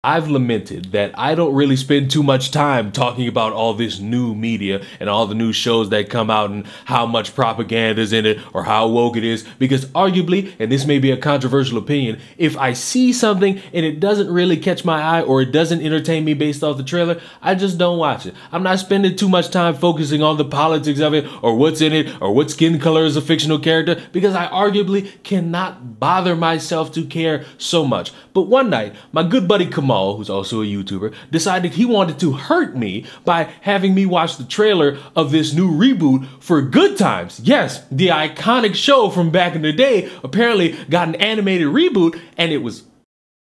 I've lamented that I don't really spend too much time talking about all this new media and all the new shows that come out and how much propaganda is in it or how woke it is, because arguably, and this may be a controversial opinion, if I see something and it doesn't really catch my eye or it doesn't entertain me based off the trailer, I just don't watch it. I'm not spending too much time focusing on the politics of it or what's in it or what skin color is a fictional character, because I arguably cannot bother myself to care so much. But one night, my good buddy Kamal, who's also a YouTuber, decided he wanted to hurt me by having me watch the trailer of this new reboot for Good Times. Yes, the iconic show from back in the day apparently got an animated reboot, and it was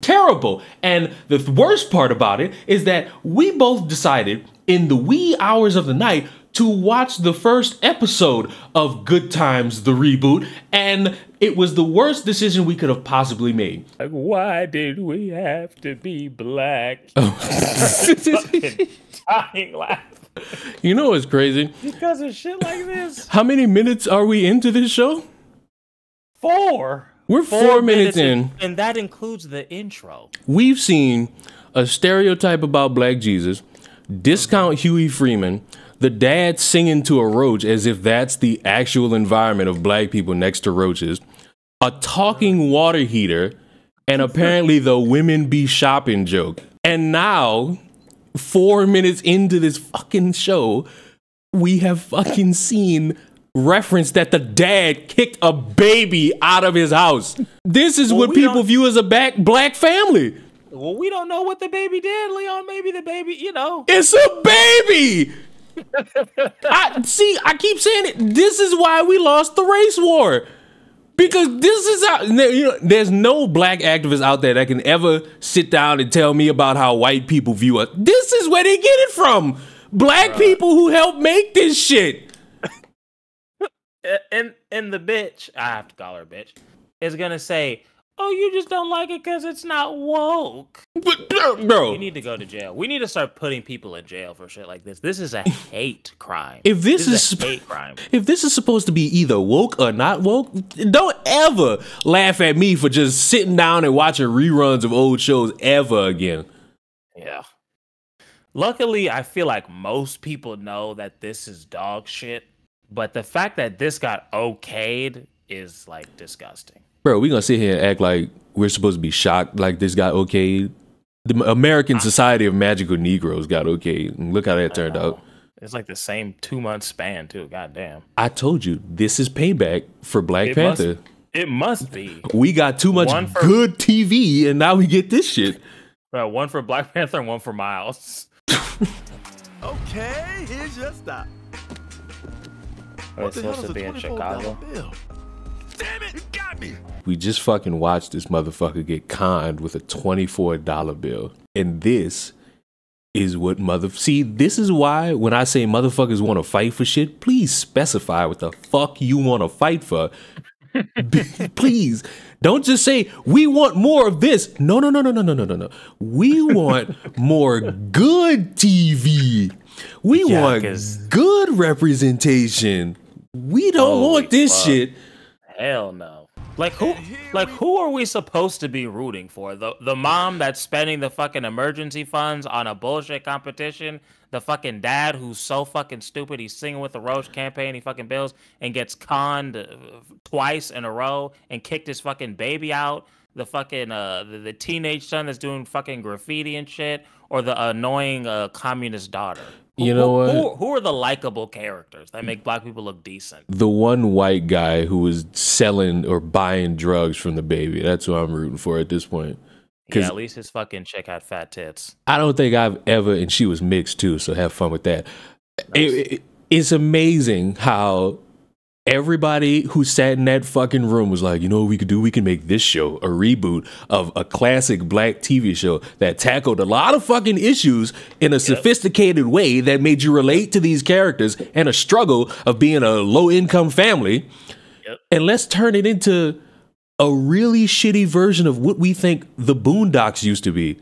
terrible. And the worst part about it is that we both decided in the wee hours of the night to watch the first episode of Good Times, the reboot, and it was the worst decision we could have possibly made. Like, why did we have to be black? Dying laugh. You know what's crazy? Because of shit like this. How many minutes are we into this show? 4. We're 4 minutes in. And that includes the intro. We've seen a stereotype about Black Jesus, discount Huey Freeman, the dad singing to a roach as if that's the actual environment of black people next to roaches, a talking water heater, and apparently the women be shopping joke. And now, 4 minutes into this fucking show, we have fucking seen reference that the dad kicked a baby out of his house. This is what people view as a black family. Well, we don't know what the baby did, Leon. Maybe the baby, you know. It's a baby! I keep saying it. This is why we lost the race war. Because this is how, you know, there's no black activist out there that can ever sit down and tell me about how white people view us. This is where they get it from. Black people who helped make this shit. And the bitch, I have to call her bitch, is gonna say, oh, you just don't like it because it's not woke. But, bro, you need to go to jail. We need to start putting people in jail for shit like this. This is a hate crime. If this is a hate crime. If this is supposed to be either woke or not woke, don't ever laugh at me for just sitting down and watching reruns of old shows ever again. Yeah. Luckily, I feel like most people know that this is dog shit, but the fact that this got okayed is like disgusting. Bro, we gonna sit here and act like we're supposed to be shocked like this got okayed? The American Society of Magical Negroes got okayed, and look how that turned out. It's like the same 2-month span too. Goddamn. I told you, this is payback for Black Panther. It must be. We got too much good TV, and now we get this shit. One for Black Panther and one for Miles. Okay, here's your stop. It's supposed to be in Chicago. Damn it, you got me. We just fucking watched this motherfucker get conned with a $24 bill. And this is what see, this is why when I say motherfuckers want to fight for shit, please specify what the fuck you want to fight for. Please don't just say we want more of this. No. We want more good TV. We want good representation. We don't want this shit. Hell no. Like who are we supposed to be rooting for? The mom that's spending the fucking emergency funds on a bullshit competition? The fucking dad who's so fucking stupid he's singing with the Roach campaign, he fucking bills and gets conned twice in a row and kicked his fucking baby out? The fucking the teenage son that's doing fucking graffiti and shit, or the annoying communist daughter? You know what? Who are the likable characters that make black people look decent? The one white guy who was selling or buying drugs from the baby. That's who I'm rooting for at this point. Yeah, at least his fucking chick had fat tits. I don't think I've ever, and she was mixed too, so have fun with that. It's amazing how everybody who sat in that fucking room was like, you know what we could do? We can make this show a reboot of a classic black TV show that tackled a lot of fucking issues in a sophisticated way that made you relate to these characters and a struggle of being a low-income family. And let's turn it into a really shitty version of what we think the Boondocks used to be.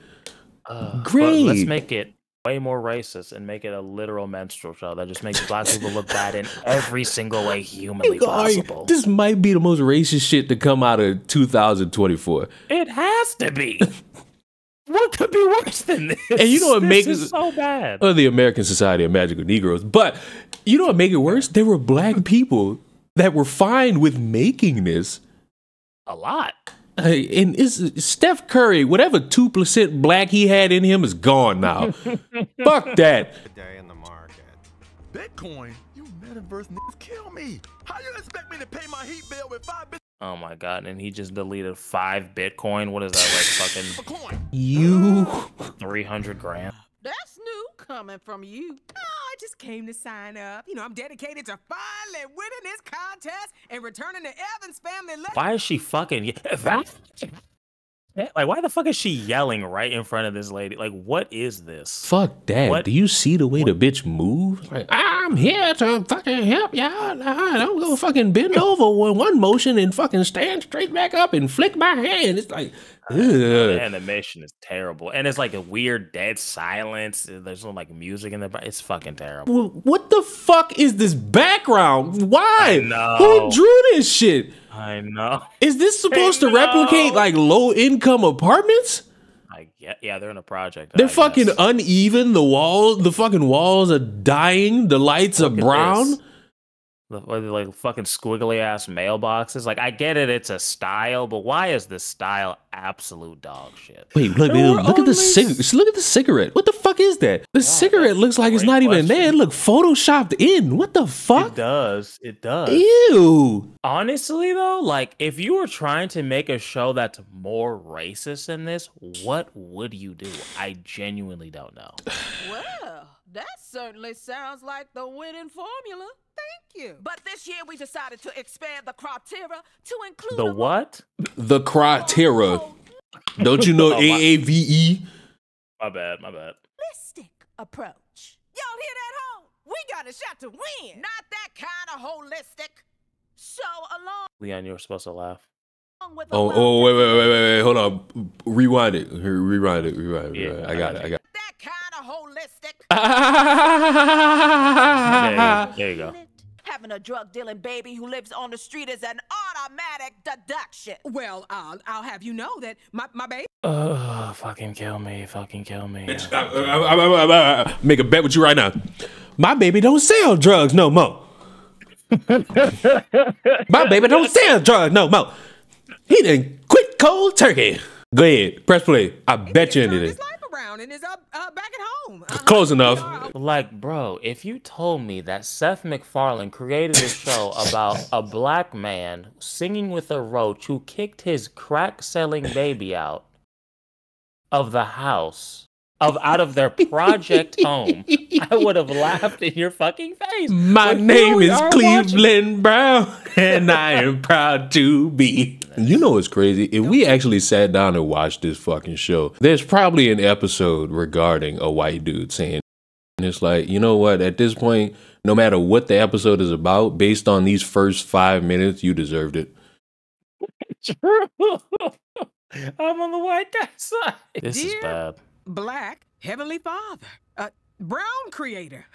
Great. Let's make it way more racist and make it a literal menstrual show that just makes black people look bad in every single way humanly possible. This might be the most racist shit to come out of 2024. It has to be. What could be worse than this? And you know what makes it so bad? The American Society of Magical Negroes. But you know what make it worse? There were black people that were fine with making this. A lot. And it's Steph Curry, whatever 2% black he had in him is gone now. Fuck that. Day in the market. Bitcoin? You metaverse niggas kill me. How you expect me to pay my heat bill with 5 Bitcoin? Oh my god! And he just deleted 5 Bitcoin. What is that like? Fucking You 300 grand. That's new coming from you. Oh, I just came to sign up. You know, I'm dedicated to finally winning this contest and returning to Evans family. Why is she fucking? Like, why the fuck is she yelling right in front of this lady? Like, what is this? fuck that. What? Do you see the way the bitch moves? Like, I'm here to fucking help y'all. I'm gonna fucking bend over with one motion and fucking stand straight back up and flick my hand. It's like, The ugh. animation is terrible, and it's like a weird dead silence. There's no like music in the back. It's fucking terrible. What the fuck is this background? Why? I know. Who drew this shit? I know. Is this supposed to know. replicate like low income apartments? Yeah, they're in a project. They're I fucking guess. uneven. The fucking walls are dying. The lights Look are at brown. this. Like fucking squiggly ass mailboxes. Like, I get it, it's a style, but why is this style absolute dog shit? Wait, look at the cigarette. Look at the cigarette. What the fuck is that? The cigarette looks like it's great not even there. question. It look photoshopped in. What the It fuck? does. It does. Ew. Honestly, though, like, if you were trying to make a show that's more racist than this, what would you do? I genuinely don't know. Well, that certainly sounds like the winning formula. Thank you. But this year we decided to expand the criteria to include The what? The criteria. Don't you know Oh, my- AAVE? My bad. holistic approach. Y'all hear that, home? We got a shot to win. Not that kind of holistic. So along Leon, you were supposed to laugh. with the Wait. Hold on. Rewind it. Rewind it. Yeah, I got it. that kind of holistic. There you go. Having a drug dealing baby who lives on the street is an automatic deduction. Well, I'll have you know that my baby. Oh, fucking kill me. Make a bet with you right now. My baby don't sell drugs no more. My baby don't sell drugs no more. He done quit cold turkey. Go ahead, press play. I bet you turned anything. his life around and is back at home. Close enough. Like, bro, if you told me that Seth MacFarlane created a show about a black man singing with a roach who kicked his crack-selling baby out of the house, out of their project home, I would have laughed in your fucking face. My Like, name we is are Cleveland Brown, and I am proud to be. You know what's crazy? If we actually sat down and watched this fucking show, there's probably an episode regarding a white dude saying, and it's like, you know what? At this point, no matter what the episode is about, based on these first 5 minutes, you deserved it. True. I'm on the white guy's side. This is Dear bad. Black Heavenly Father, Brown Creator,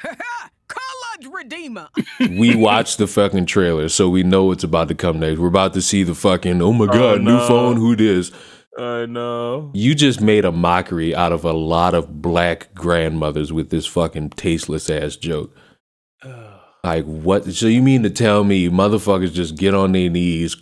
Colored Redeemer. We watched the fucking trailer, so we know what's about to come next. We're about to see the fucking, oh my god, new no. phone, who this? I know. You just made a mockery out of a lot of black grandmothers with this fucking tasteless ass joke. Like, what? So you mean to tell me motherfuckers just get on their knees,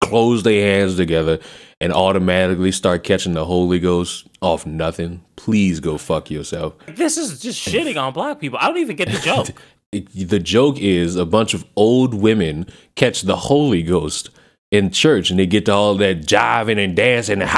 close their hands together, and automatically start catching the Holy Ghost off nothing? Please go fuck yourself. This is just shitting on black people. I don't even get the joke. The joke is a bunch of old women catch the Holy Ghost in church, and they get to all that jiving and dancing and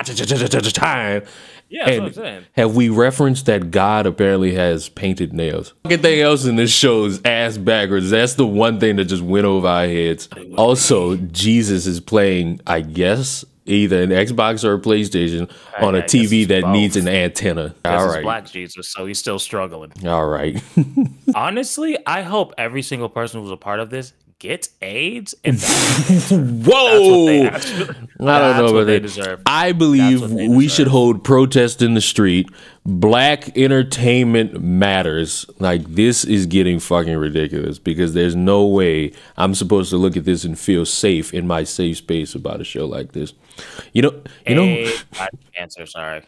time. Yeah, that's And what I'm saying. have we referenced that God apparently has painted nails? Everything else in this show is ass backwards. That's the one thing that just went over our heads. Also, Jesus is playing, I guess, either an Xbox or a PlayStation on a I guess TV it's that both. needs an antenna. This All is right. Black Jesus, so he's still struggling. All right. Honestly, I hope every single person who's a part of this gets AIDS and dies. Whoa! That's what I don't know what about they that. deserve. I believe That's what they we deserve. should hold protest in the street. Black entertainment matters. Like, this is getting fucking ridiculous because there's no way I'm supposed to look at this and feel safe in my safe space about a show like this. You know. I have cancer, sorry.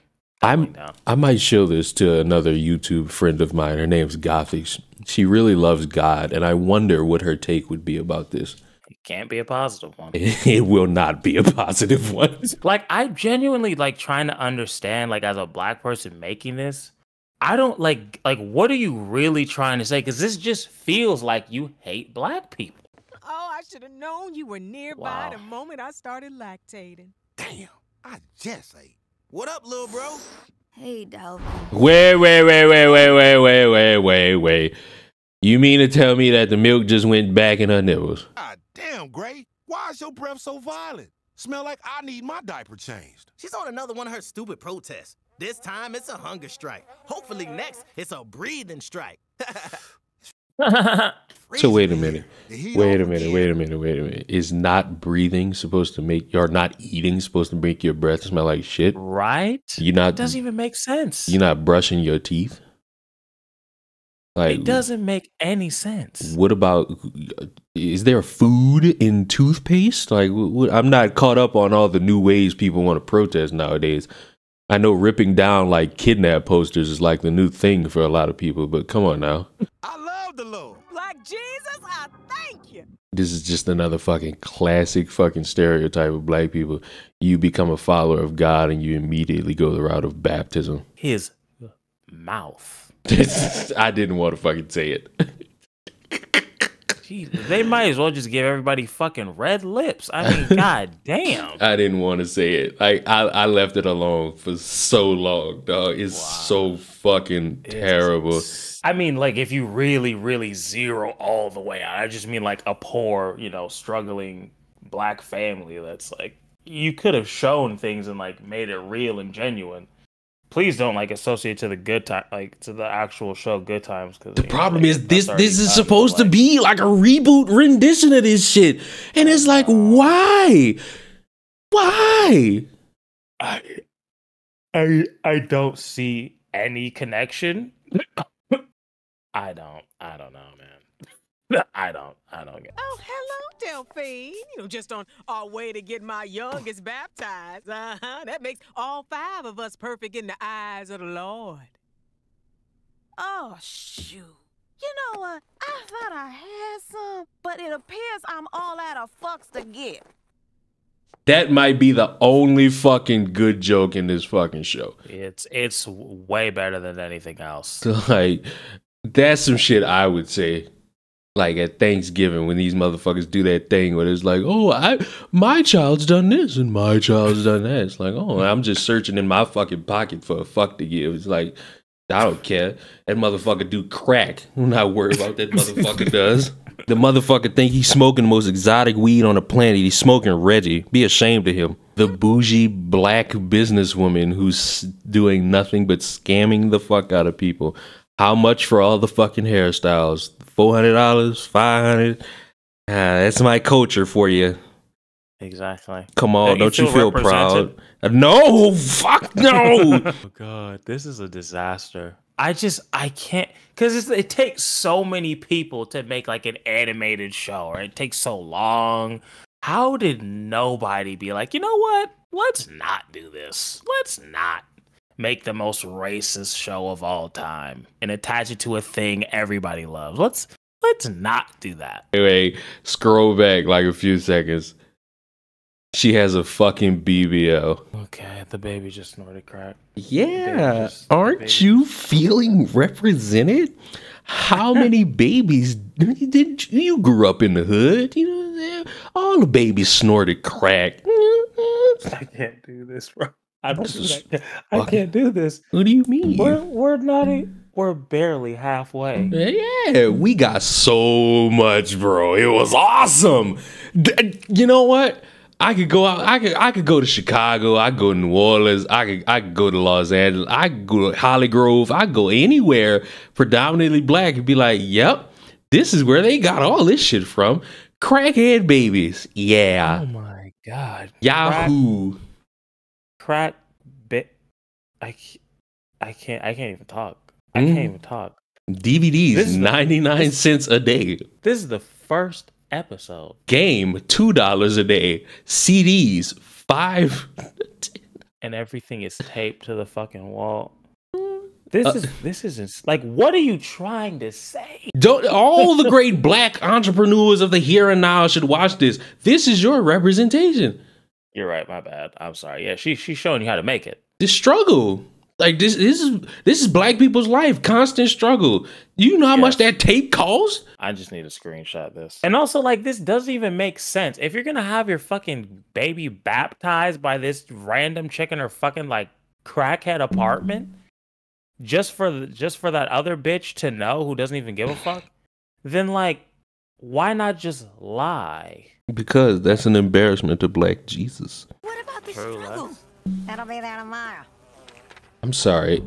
I might show this to another YouTube friend of mine. Her name's Gothic. She really loves God, and I wonder what her take would be about this. It can't be a positive one. It will not be a positive one. Like, I genuinely like trying to understand, like, as a black person making this, I don't like what are you really trying to say? Because this just feels like you hate black people. Oh, I should have known you were nearby the moment I started lactating. Damn, I just ate. What up, little bro? Hey, Dalvin. Wait. You mean to tell me that the milk just went back in her nipples? God damn, Gray. Why is your breath so violent? Smell like I need my diaper changed. She's on another one of her stupid protests. This time it's a hunger strike. Hopefully next it's a breathing strike. So wait a minute. Is not breathing supposed to make, or not eating supposed to make your breath smell like shit? Right? You're not. It doesn't even make sense. You're not brushing your teeth? Like, it doesn't make any sense. What about, is there food in toothpaste? Like, I'm not caught up on all the new ways people want to protest nowadays. I know ripping down like kidnap posters is like the new thing for a lot of people, but come on now. I love the Lord. Like Jesus, I thank you. This is just another fucking classic fucking stereotype of black people. You become a follower of God and you immediately go the route of baptism. His mouth. I didn't want to fucking say it. Jesus, they might as well just give everybody fucking red lips. I mean, god damn. I didn't want to say it. Like I left it alone for so long, dog. It's so fucking terrible. I mean, like, if you really, really zero all the way out, I just mean like a poor, struggling black family that's like, you could have shown things and like made it real and genuine. Please don't like associate to the good time, like to the actual show Good Times. Because the problem is this is supposed to be like a reboot rendition of this shit, and it's like, why? I don't see any connection. I don't know, man. I don't get. Oh, hello, Delphine. Just on our way to get my youngest baptized. That makes all 5 of us perfect in the eyes of the Lord. Oh, shoot. You know what? I thought I had some, but it appears I'm all out of fucks to get. That might be the only fucking good joke in this fucking show. It's way better than anything else. Like, that's some shit I would say. Like at Thanksgiving when these motherfuckers do that thing where it's like, oh, my child's done this and my child's done that. It's like, oh, I'm just searching in my fucking pocket for a fuck to give. It's like, I don't care. That motherfucker do crack. I'm not worried about that motherfucker does. The motherfucker think he's smoking the most exotic weed on the planet. He's smoking Reggie. Be ashamed of him. The bougie black businesswoman who's doing nothing but scamming the fuck out of people. How much for all the fucking hairstyles? $400, $500. That's my culture for you. Exactly. Come on, don't you feel proud? No, fuck no. Oh god, this is a disaster. I can't, because it takes so many people to make like an animated show, right? It takes so long. How did nobody be like, you know what? Let's not do this. Let's not make the most racist show of all time and attach it to a thing everybody loves. Let's not do that. Anyway, scroll back like a few seconds. She has a fucking BBL. Okay, the baby just snorted crack. Yeah, aren't you feeling represented? How many babies did you grew up in the hood? You know what I'm saying? All the babies snorted crack. I can't do this, bro. I can't do this. What do you mean? We're barely halfway. Yeah, we got so much, bro. It was awesome. You know what? I could go out. I could go to Chicago. I could go to New Orleans. I could go to Los Angeles. I could go to Holly Grove. I could go anywhere predominantly black and be like, yep, this is where they got all this shit from. Crackhead babies. Yeah. Oh my god. Yahoo. Crack bit. I can't even talk. I can't even talk. DVDs 99 cents a day. This is the first episode. Game $2 a day. CDs $5. and everything is taped to the fucking wall. This isn't like, what are you trying to say? Don't all the great black entrepreneurs of the here and now should watch this. This is your representation. You're right, my bad. I'm sorry. Yeah, she's showing you how to make it. The struggle. Like this is black people's life. Constant struggle. You know how much that tape costs? I just need to screenshot this. And also, like, this doesn't even make sense. If you're gonna have your fucking baby baptized by this random chick in her fucking like crackhead apartment, just for that other bitch to know who doesn't even give a fuck, then like, why not just lie? Because that's an embarrassment to black Jesus. What about the struggle? That'll be there tomorrow. I'm sorry.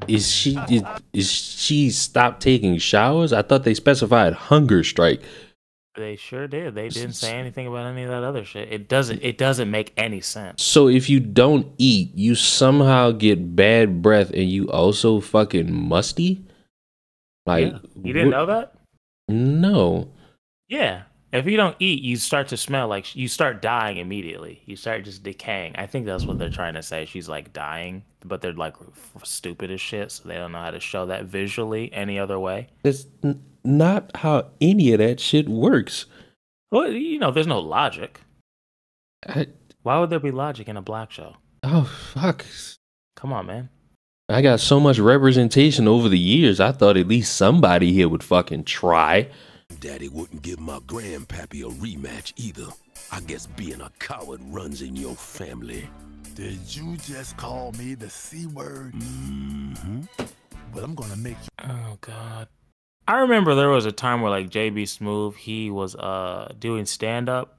Is she stopped taking showers? I thought they specified hunger strike. They sure did. They didn't say anything about any of that other shit. It doesn't make any sense. So if you don't eat, you somehow get bad breath and you also fucking musty? Like, yeah. You didn't know that? No. Yeah. If you don't eat, you start to smell like you start dying immediately. You start just decaying. I think that's what they're trying to say. She's like dying, but they're like stupid as shit, so they don't know how to show that visually any other way. That's not how any of that shit works. Well, you know, there's no logic. Why would there be logic in a black show? Oh, fuck. Come on, man. I got so much representation over the years, I thought at least somebody here would fucking try. Daddy wouldn't give my grandpappy a rematch either. I guess being a coward runs in your family. Did you just call me the C word? Mm-hmm. Well, I'm gonna make you. Oh, God. I remember there was a time where like JB Smoove, he was doing stand-up,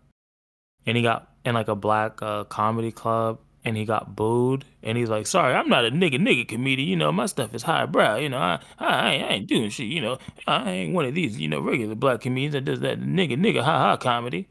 and he got in like a black comedy club, and he got booed, and he's like, sorry, I'm not a nigga comedian, you know, my stuff is highbrow, you know, I ain't doing shit, you know, I ain't one of these, you know, regular black comedians that does that nigga ha comedy.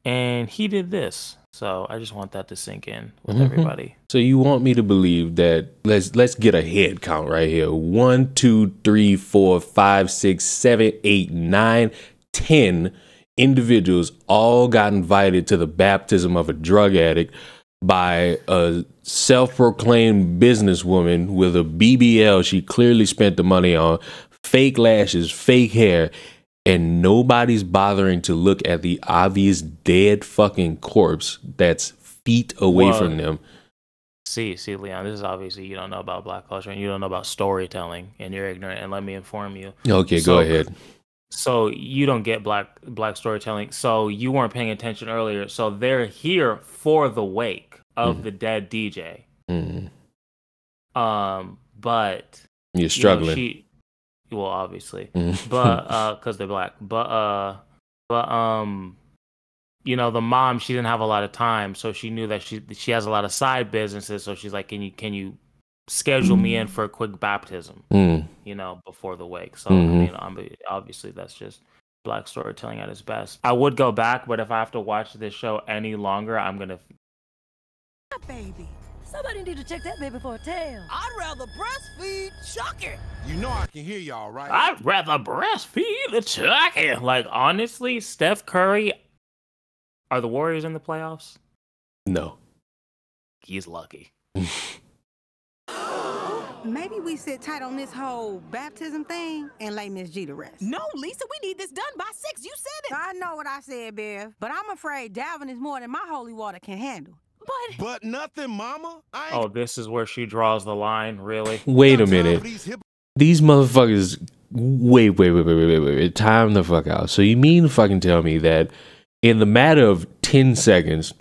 And he did this. So I just want that to sink in with everybody. So you want me to believe that let's get a head count right here. 1, 2, 3, 4, 5, 6, 7, 8, 9, 10 individuals all got invited to the baptism of a drug addict by a self-proclaimed businesswoman with a BBL she clearly spent the money on, fake lashes, fake hair, and nobody's bothering to look at the obvious dead fucking corpse that's feet away from them. See, Leon, this is obviously you don't know about black culture and you don't know about storytelling, and you're ignorant, and let me inform you. Okay, go ahead. So you don't get black storytelling. So you weren't paying attention earlier. So they're here for the wake of the dead DJ. But you're struggling. Well, obviously, but because they're black. But you know, the mom, she didn't have a lot of time, so she knew that she has a lot of side businesses. So she's like, can you schedule me in for a quick baptism? You know, before the wake. So I mean, obviously that's just black storytelling at its best. I would go back, but if I have to watch this show any longer, I'm gonna. Baby, somebody need to check that baby for a tail. I'd rather breastfeed Chucky. You know I can hear y'all, right? I'd rather breastfeed the Chucky. Like, honestly, Steph Curry, are the Warriors in the playoffs? No. He's lucky. Maybe we sit tight on this whole baptism thing and lay Miss G to rest. No, Lisa, we need this done by 6. You said it. I know what I said, Bev, but I'm afraid Dalvin is more than my holy water can handle. But nothing, mama. Oh, this is where she draws the line, really? Wait a minute. These motherfuckers, wait, time the fuck out. So you mean to fucking tell me that in the matter of 10 seconds,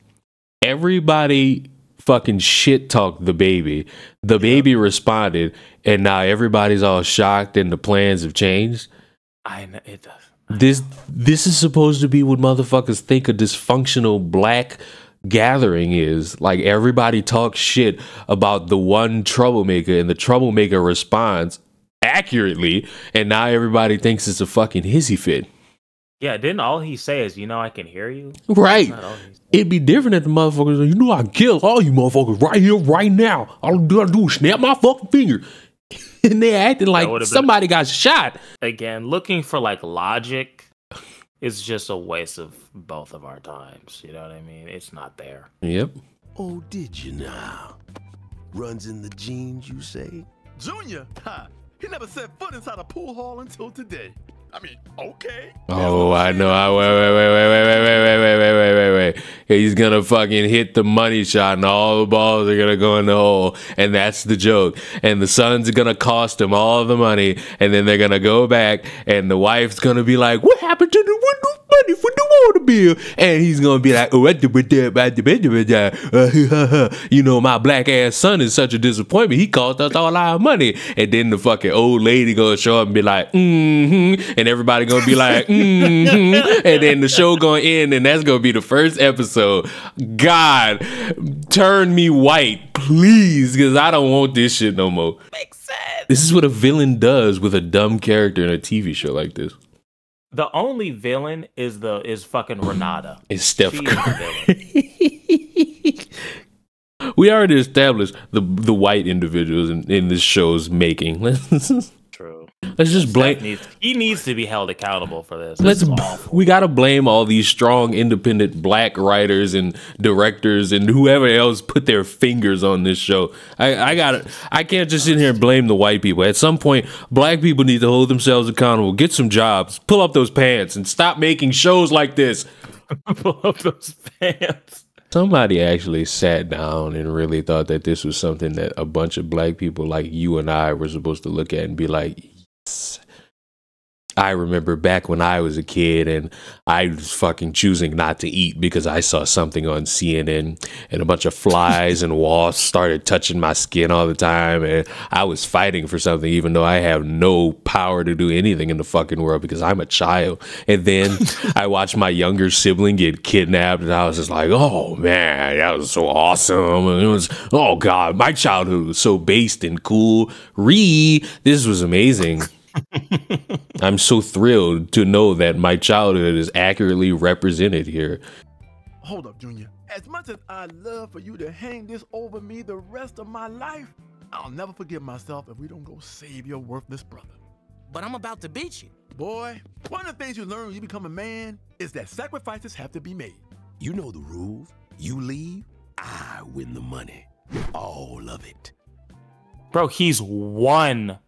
everybody fucking shit talked the baby responded, and now everybody's all shocked and the plans have changed? I know, it does. This is supposed to be what motherfuckers think a dysfunctional black gathering is. Like, everybody talks shit about the one troublemaker, and the troublemaker responds accurately, and now everybody thinks it's a fucking hissy fit. Yeah, didn't all he say is, you know, I can hear you? Right. It'd be different if the motherfuckers, you know, I can kill all you motherfuckers right here, right now. All you gotta do is snap my fucking finger. And they acting like somebody got shot. Again, looking for like logic is just a waste of both of our times. You know what I mean? It's not there. Yep. Oh, did you now? Runs in the genes, you say? Junior, ha, he never set foot inside a pool hall until today. I mean, okay. Oh, I know. Wait. He's gonna fucking hit the money shot and all the balls are gonna go in the hole. And that's the joke. And the son's gonna cost him all the money. And then they're gonna go back and the wife's gonna be like, what happened to the money for the water bill? And he's gonna be like, you know, my black ass son is such a disappointment. He cost us all our money. And then the fucking old lady gonna show up and be like, and everybody gonna be like, and then the show gonna end, and that's gonna be the first episode. God, turn me white, please, because I don't want this shit no more. Makes sense. This is what a villain does with a dumb character in a TV show like this. The only villain is fucking Renata. It's Steph She is Curry. the villain. We already established the white individuals in this show's making. True. Let's just blame. He needs to be held accountable for this. We gotta blame all these strong, independent black writers and directors and whoever else put their fingers on this show. I can't just sit here and blame the white people. At some point, black people need to hold themselves accountable, get some jobs, pull up those pants, and stop making shows like this. Pull up those pants. Somebody actually sat down and really thought that this was something that a bunch of black people like you and I were supposed to look at and be like, yes. I remember back when I was a kid and I was fucking choosing not to eat because I saw something on CNN and a bunch of flies and wasps started touching my skin all the time. And I was fighting for something even though I have no power to do anything in the fucking world because I'm a child. And then I watched my younger sibling get kidnapped and I was just like, oh man, that was so awesome. And it was, oh God, my childhood was so based and cool. This was amazing. I'm so thrilled to know that my childhood is accurately represented here. Hold up, Junior. As much as I'd love for you to hang this over me the rest of my life, I'll never forgive myself if we don't go save your worthless brother. But I'm about to beat you. Boy, one of the things you learn when you become a man is that sacrifices have to be made. You know the rules. You leave, I win the money. All of it. Bro, he's one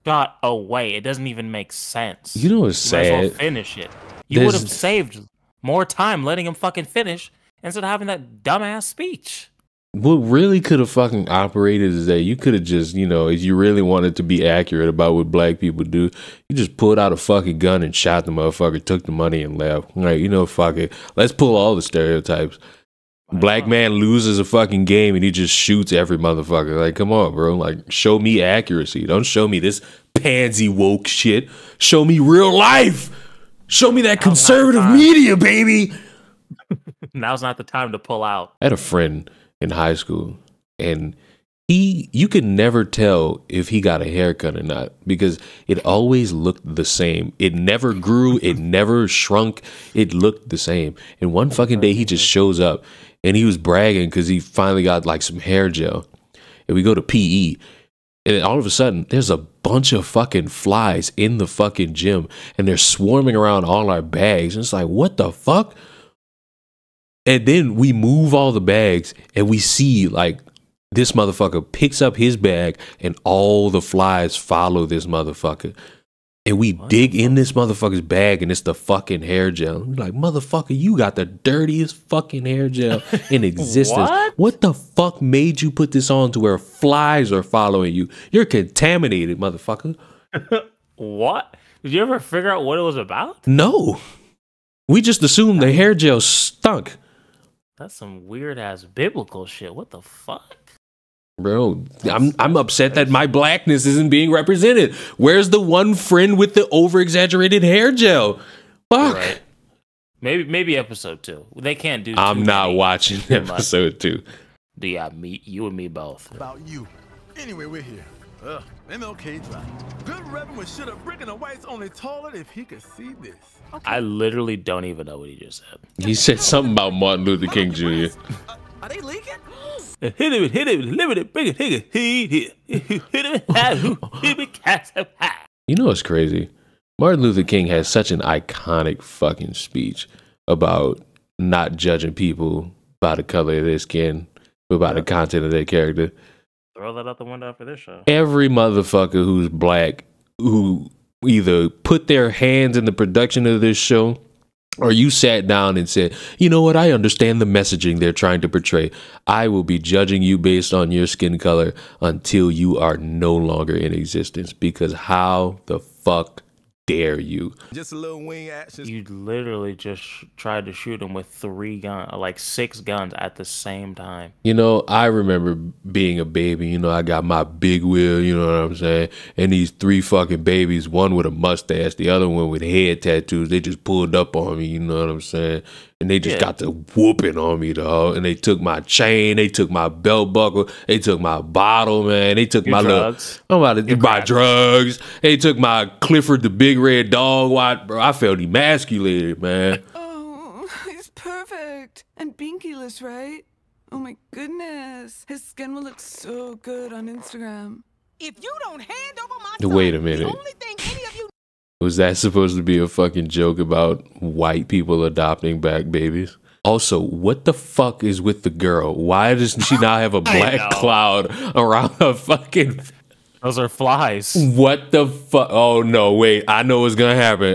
shot away. It doesn't even make sense. You know what's sad? Might as well finish it. You would have saved more time letting him fucking finish instead of having that dumbass speech. What really could have fucking operated is that you could have just, you know, if you really wanted to be accurate about what black people do, you just pulled out a fucking gun and shot the motherfucker, took the money and left. Like, you know, fuck it. Let's pull all the stereotypes. Black man loses a fucking game and he just shoots every motherfucker. Like, come on, bro. Like, show me accuracy. Don't show me this pansy woke shit. Show me real life. Show me that conservative media, baby. Now's not the time to pull out. I had a friend in high school and you could never tell if he got a haircut or not because it always looked the same. It never grew. It never shrunk. It looked the same. And one fucking day he just shows up and he was bragging because he finally got like some hair gel. And we go to PE and all of a sudden there's a bunch of fucking flies in the fucking gym and they're swarming around all our bags. And it's like, what the fuck? And then we move all the bags and we see like this motherfucker picks up his bag and all the flies follow this motherfucker. And we dig in this motherfucker's bag and it's the fucking hair gel. We're like, motherfucker, you got the dirtiest fucking hair gel in existence. What the fuck made you put this on to where flies are following you? You're contaminated, motherfucker. What? Did you ever figure out what it was about? No. We just assumed the hair gel stunk. That's some weird ass biblical shit. What the fuck? Bro, I'm upset that my blackness isn't being represented. Where's the one friend with the over-exaggerated hair gel? Fuck. Right. Maybe episode 2. They can't do. I'm not watching episode 2. Yeah, you and me both. About you. Anyway, we're here. MLK Drive. Good Reverend would shoot a brick in the white's only toilet if he could see this. Okay. I literally don't even know what he just said. He said something about Martin Luther King Jr. Are they leaking? Hit it, bring it, hit it. You know what's crazy? Martin Luther King has such an iconic fucking speech about not judging people by the color of their skin, but by the content of their character. Throw that out the window for this show. Every motherfucker who's black who either put their hands in the production of this show or you sat down and said, you know what, I understand the messaging they're trying to portray. I will be judging you based on your skin color until you are no longer in existence, because how the fuck dare you? Just a little wing action. You literally just tried to shoot him with 6 guns at the same time. You know, I remember being a baby. You know, I got my big wheel, you know what I'm saying? And these 3 fucking babies, one with a mustache, the other one with head tattoos, they just pulled up on me, you know what I'm saying? And they just got to whooping on me, dog. And they took my chain, they took my belt buckle, they took my bottle, man. They took my drugs. I'm about to buy drugs. They took my Clifford the Big Red Dog watch, bro. I felt emasculated, man. Oh, he's perfect. And binky-less, right? Oh my goodness. His skin will look so good on Instagram. If you don't hand over my son, Wait a minute. the only thing any of you Was that supposed to be a fucking joke about white people adopting black babies? Also, what the fuck is with the girl? Why doesn't she not have a black cloud around her fucking... Those are flies. What the fuck? Oh no, wait! I know what's gonna happen.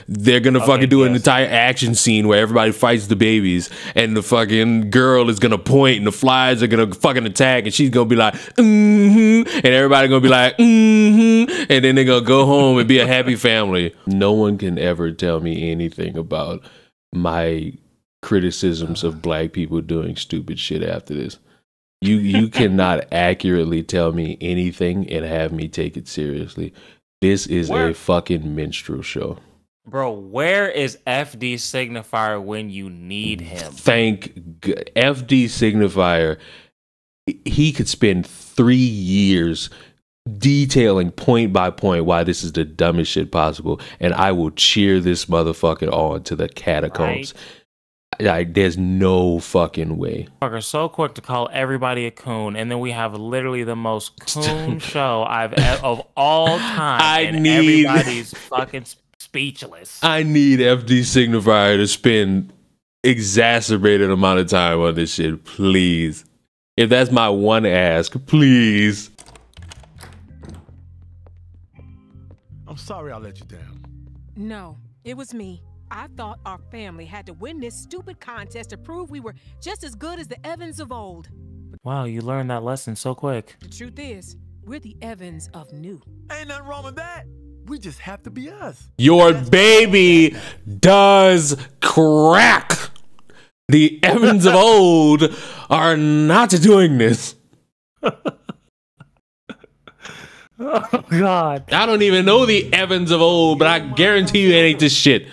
They're gonna fucking do an entire action scene where everybody fights the babies, and the fucking girl is gonna point, and the flies are gonna fucking attack, and she's gonna be like, and everybody gonna be like, and then they're gonna go home and be a happy family. No one can ever tell me anything about my criticisms of black people doing stupid shit after this. You cannot accurately tell me anything and have me take it seriously. This is a fucking minstrel show. Bro, where is FD Signifier when you need him? FD Signifier, he could spend 3 years detailing point by point why this is the dumbest shit possible, and I will cheer this motherfucker on to the catacombs. Right? There's no fucking way. Fucker, so quick to call everybody a coon, and then we have literally the most coon show of all time. Everybody's fucking speechless. I need FD Signifier to spend exacerbated amount of time on this shit, please. If that's my one ask, please. I'm sorry I let you down. No, it was me. I thought our family had to win this stupid contest to prove we were just as good as the Evans of old. Wow, you learned that lesson so quick. The truth is, we're the Evans of new. Ain't nothing wrong with that. We just have to be us. Your baby does crack. The Evans of old are not doing this. Oh, God. I don't even know the Evans of old, but I guarantee you it ain't this shit.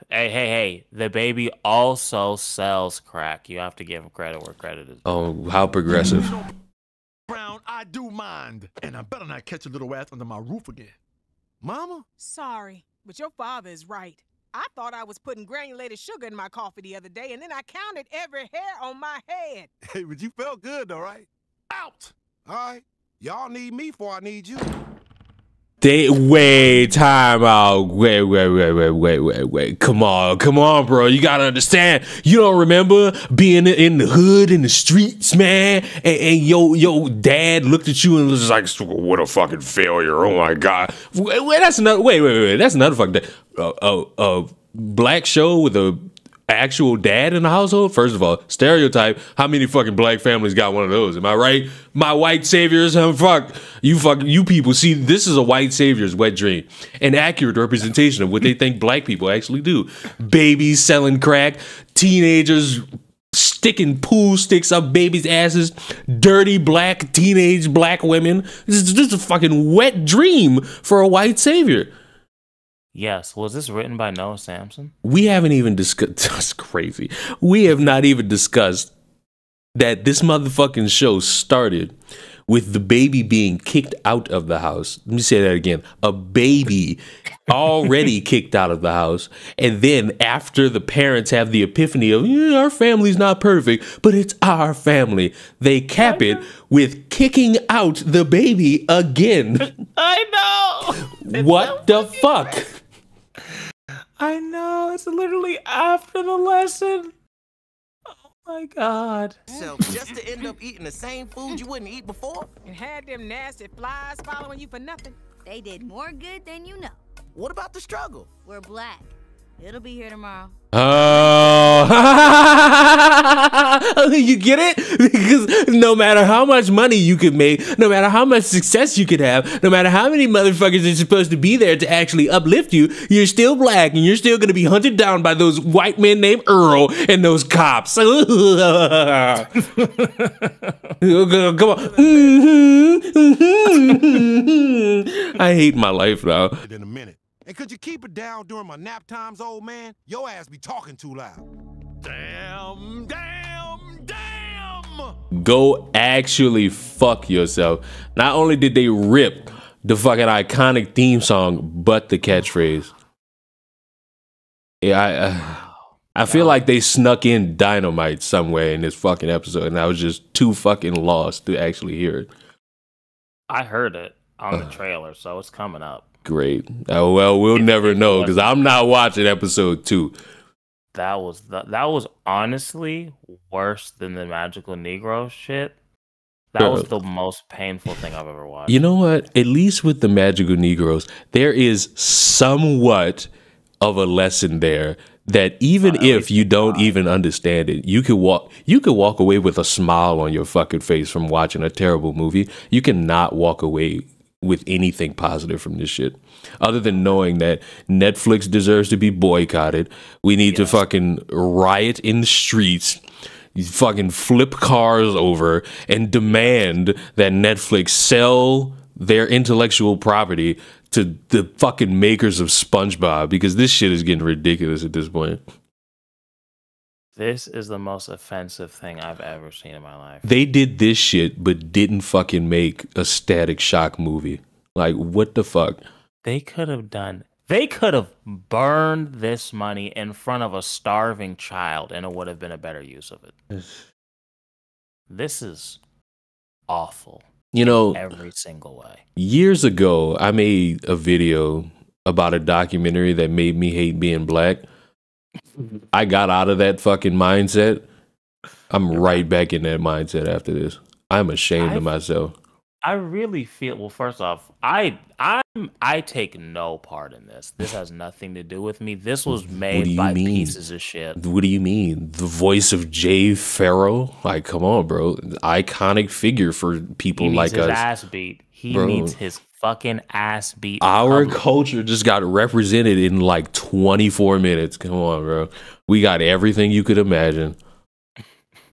Hey, the baby also sells crack. You have to give him credit where credit is. Oh, how progressive. Brown, I do mind. And I better not catch a little ass under my roof again. Mama? Sorry, but your father is right. I thought I was putting granulated sugar in my coffee the other day, and then I counted every hair on my head. Hey, but you felt good though, right? Out! All right. Y'all need me before I need you. Wait, time out. Wait. Come on, bro. You gotta understand. You don't remember being in the hood, in the streets, man, and your dad looked at you and was like, "What a fucking failure! Oh my god." That's another. Wait. That's another fucking black show with a actual dad in the household. First of all, stereotype. How many fucking black families got one of those? Am I right? My white saviors. Fuck you people. See, this is a white savior's wet dream. An accurate representation of what they think black people actually do. Babies selling crack, teenagers sticking pool sticks up babies' asses, dirty black teenage black women. This is a fucking wet dream for a white savior. Yes. Was this written by Noah Sampson? We haven't even discussed. That's crazy. We have not even discussed that this motherfucking show started with the baby being kicked out of the house. Let me say that again. A baby already kicked out of the house. And then after the parents have the epiphany of, yeah, our family's not perfect, but it's our family, they cap it with kicking out the baby again. I know. What the fuck? I know. It's literally after the lesson. Oh My God. So just to end up eating the same food you wouldn't eat before? And had them nasty flies following you for nothing. They did more good than you know. What about the struggle? We're black. It'll be here tomorrow. Oh, you get it? Because no matter how much money you could make, no matter how much success you could have, no matter how many motherfuckers are supposed to be there to actually uplift you, you're still black and you're still going to be hunted down by those white men named Earl and those cops. Come on. I hate my life now. In a minute. And could you keep it down during my nap times, old man? Your ass be talking too loud. Damn. Go actually fuck yourself. Not only did they rip the fucking iconic theme song, but the catchphrase. Yeah, I feel like they snuck in Dynamite somewhere in this fucking episode, and I was just too fucking lost to actually hear it. I heard it on the trailer, so it's coming up. Great. Well, we'll never know because I'm not watching episode 2. That was honestly worse than the Magical Negro shit. That was the most painful thing I've ever watched. You know what? At least with the Magical Negroes, there is somewhat of a lesson there that even if you don't even understand it, you could walk away with a smile on your fucking face from watching a terrible movie. You cannot walk away with anything positive from this shit other than knowing that Netflix deserves to be boycotted. We need to fucking riot in the streets, fucking flip cars over and demand that Netflix sell their intellectual property to the fucking makers of SpongeBob, because this shit is getting ridiculous at this point. This is the most offensive thing I've ever seen in my life. They did this shit, but didn't fucking make a Static Shock movie. Like, what the fuck? They could have burned this money in front of a starving child, and it would have been a better use of it. This is awful. You know, every single way. Years ago, I made a video about a documentary that made me hate being black. I got out of that fucking mindset. I'm right back in that mindset after this. I'm ashamed of myself. I really feel, well, first off, I take no part in this. This has nothing to do with me. This was made by pieces of shit. What do you mean? The voice of Jay Farrow? Like, come on, bro. Iconic figure for people like us. He needs his ass beat. He needs his fucking ass beat. Our culture just got represented in like 24 minutes. Come on, bro. We got everything you could imagine.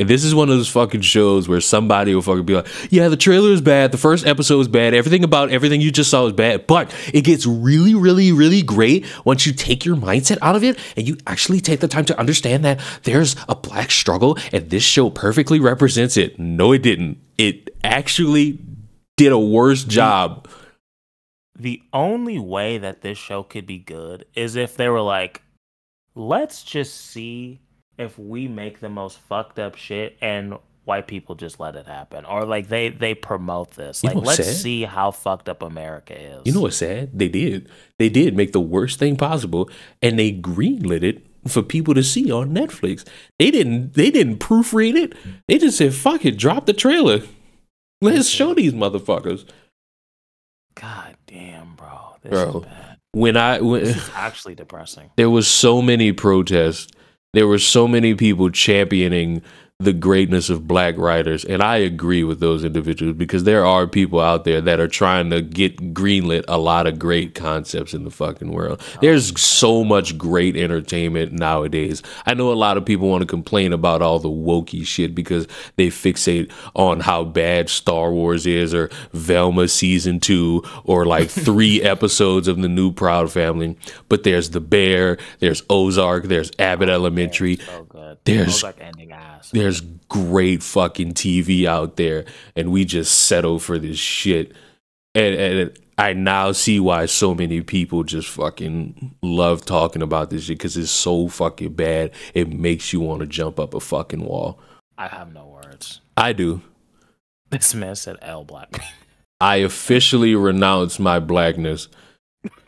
And this is one of those fucking shows where somebody will fucking be like, yeah, the trailer is bad. The first episode is bad. Everything about everything you just saw is bad. But it gets really, really, really great once you take your mindset out of it and you actually take the time to understand that there's a black struggle and this show perfectly represents it. No, it didn't. It actually did a worse job. The only way that this show could be good is if they were like, let's just see if we make the most fucked up shit and white people just let it happen, or like they promote this, like let's see how fucked up America is. You know what's sad? They did make the worst thing possible, and they greenlit it for people to see on Netflix. They didn't proofread it. They just said, fuck it, drop the trailer, let's show these motherfuckers. God damn, bro, this is bad. This is actually depressing. There was so many protests. There were so many people championing the greatness of black writers, and I agree with those individuals because there are people out there that are trying to get greenlit a lot of great concepts in the fucking world. There's so much great entertainment nowadays. I know a lot of people want to complain about all the wokey shit because they fixate on how bad Star Wars is, or Velma season 2, or like 3 episodes of the new Proud Family. But there's The Bear, there's Ozark, there's Abbott Elementary. So good. There's Ozark ending ass. There's great fucking TV out there, and we just settle for this shit. And I now see why so many people just fucking love talking about this shit, because it's so fucking bad. It makes you want to jump up a fucking wall. I have no words. I do. This man said L black. I officially renounce my blackness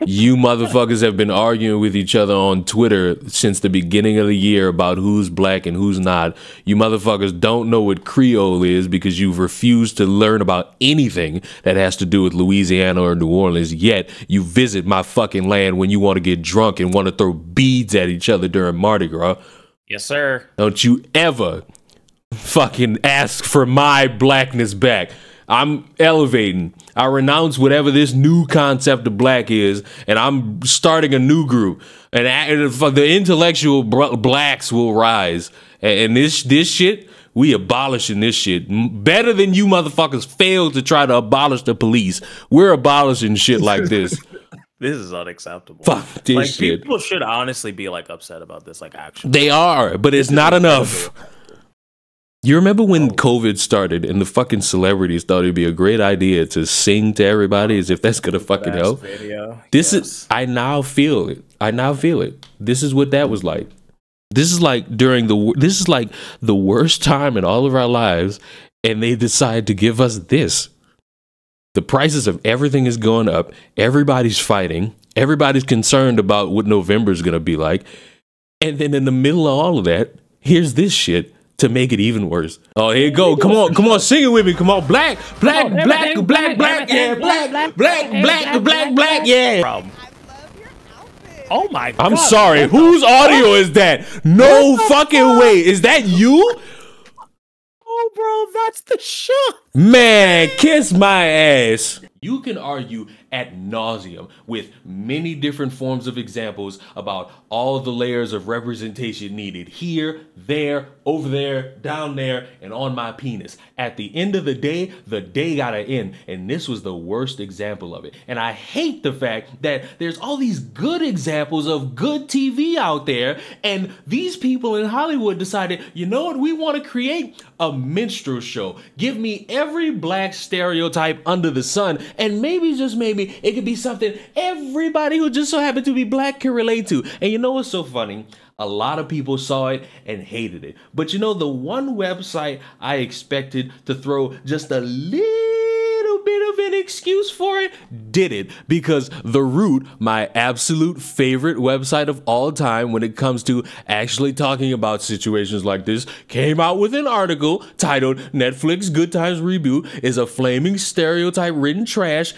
You motherfuckers have been arguing with each other on Twitter since the beginning of the year about who's black and who's not. You motherfuckers don't know what Creole is because you've refused to learn about anything that has to do with Louisiana or New Orleans, yet you visit my fucking land when you want to get drunk and want to throw beads at each other during Mardi Gras. Yes, sir. Don't you ever fucking ask for my blackness back. I'm elevating. I renounce whatever this new concept of black is, and I'm starting a new group. And the intellectual blacks will rise. And this shit, we abolishing this shit. Better than you motherfuckers failed to try to abolish the police. We're abolishing shit like this. This is unacceptable. Fuck this like, shit. People should honestly be like upset about this. Like, actually, they are, but it's not enough. You remember when COVID started and the fucking celebrities thought it'd be a great idea to sing to everybody as if that's gonna fucking help? This is, I now feel it. I now feel it. This is what that was like. This is like this is like the worst time in all of our lives, and they decide to give us this. The prices of everything is going up. Everybody's fighting. Everybody's concerned about what November is gonna be like. And then in the middle of all of that, here's this shit to make it even worse. Oh, here you go. Come on, sing it with me. Come on, black, yeah, black, yeah. Oh my God. I'm sorry. Whose audio is that? No fucking way. Is that you? Oh, bro, that's the shit. Man, kiss my ass. You can argue ad nauseum with many different forms of examples about all the layers of representation needed here, there, over there, down there, and on my penis. At the end of the day gotta end, and this was the worst example of it. And I hate the fact that there's all these good examples of good TV out there, and these people in Hollywood decided, you know what, we want to create a minstrel show. Give me every black stereotype under the sun, and maybe, just maybe, it could be something everybody who just so happened to be black can relate to. And you know what's so funny? A lot of people saw it and hated it. But you know, the one website I expected to throw just a little bit of an excuse for it did it, because The Root, my absolute favorite website of all time when it comes to actually talking about situations like this, came out with an article titled "Netflix Good Times Reboot is a flaming stereotype ridden trash.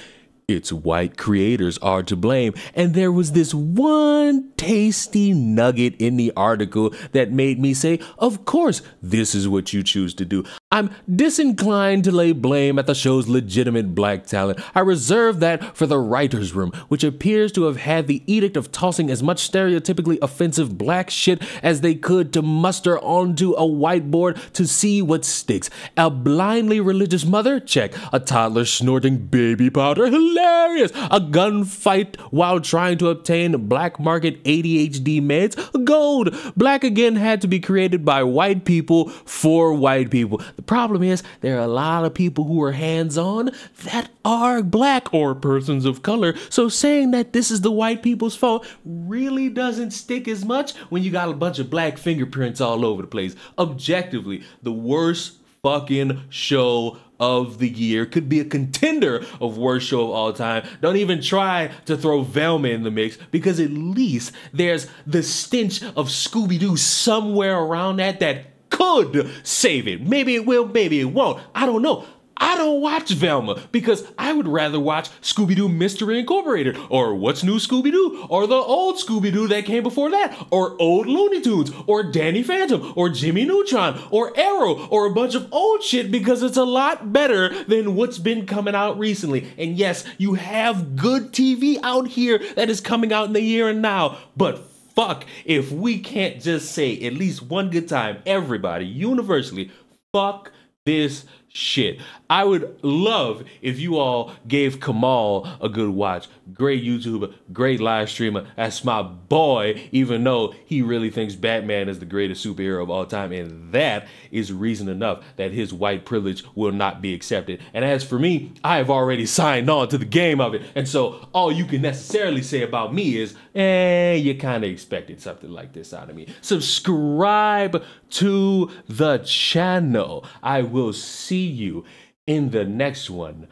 It's white creators are to blame." And there was this one tasty nugget in the article that made me say, of course, this is what you choose to do. I'm disinclined to lay blame at the show's legitimate black talent. I reserve that for the writer's room, which appears to have had the edict of tossing as much stereotypically offensive black shit as they could to muster onto a whiteboard to see what sticks. A blindly religious mother? Check. A toddler snorting baby powder? Hilarious. A gunfight while trying to obtain black market ADHD meds? Gold. Black again had to be created by white people for white people. The problem is there are a lot of people who are hands-on that are black or persons of color, so saying that this is the white people's fault really doesn't stick as much when you got a bunch of black fingerprints all over the place. Objectively, the worst fucking show of the year, could be a contender of worst show of all time. Don't even try to throw Velma in the mix, because at least there's the stench of Scooby-Doo somewhere around that could save it. Maybe it will, maybe it won't. I don't know. I don't watch Velma because I would rather watch Scooby-Doo Mystery Incorporated, or What's New Scooby-Doo, or the old Scooby-Doo that came before that, or old Looney Tunes, or Danny Phantom, or Jimmy Neutron, or Arrow, or a bunch of old shit, because it's a lot better than what's been coming out recently. And yes, you have good TV out here that is coming out in the year and now, but fuck if we can't just say at least one good time, everybody, universally, fuck this shit. I would love if you all gave Kamal a good watch. Great YouTuber, great live streamer. That's my boy, even though he really thinks Batman is the greatest superhero of all time. And that is reason enough that his white privilege will not be accepted. And as for me, I have already signed on to the game of it. And so all you can necessarily say about me is, you kind of expected something like this out of me. Subscribe to the channel. I will see you in the next one.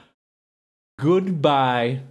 Goodbye.